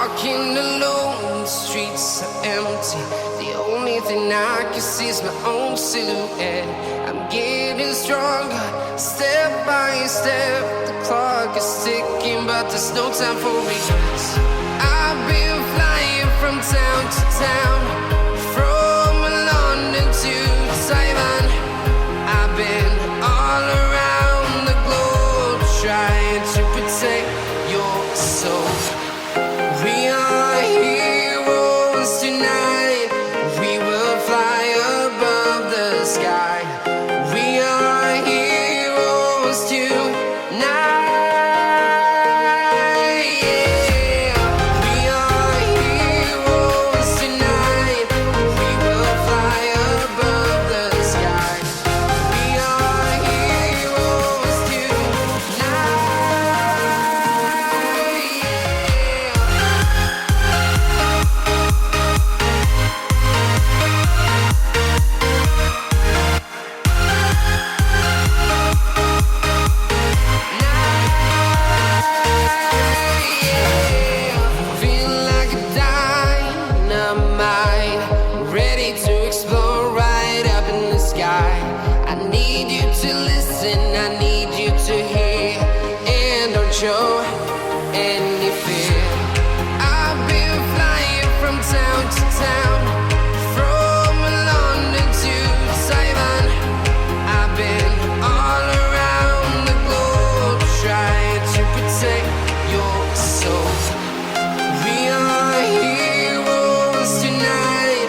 walking alone, the streets are empty. The only thing I can see is my own silhouette. I'm getting stronger, step by step. The clock is ticking, but there's no time for regrets. I've been flying from town to town, from London to Taiwan. I've been all around the globe, trying to protect your soul. We are heroes tonight. We will fly above the sky. We are heroes tonight. Yeah. We are heroes tonight. We will fly above the sky. We are heroes tonight. Feel like a dynamite, ready to explode right up in the sky. I need you to listen, I need you to hear, and don't show any fear. I've been flying from town to town, from London to Taiwan. I've been all around the globe, trying to protect your soul. We are heroes tonight.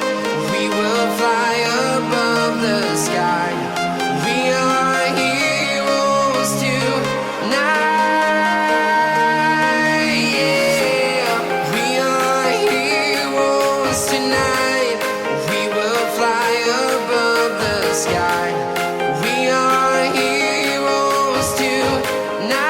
We will fly above the sky. We are heroes tonight. Yeah. We are heroes tonight. We will fly above the sky. We are heroes tonight.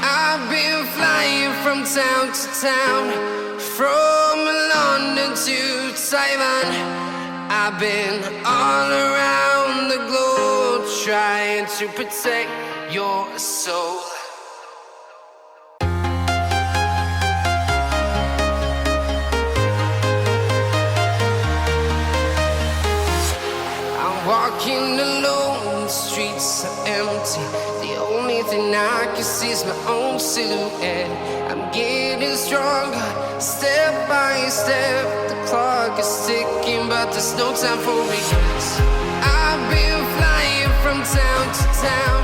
I've been flying from town to town, from London to Taiwan. I've been all around the globe, trying to protect your soul. I'm walking alone, the streets are empty. The only thing I can see is my own silhouette. I'm getting stronger, step by step. The clock is ticking, but there's no time for regrets. I've been flying from town to town,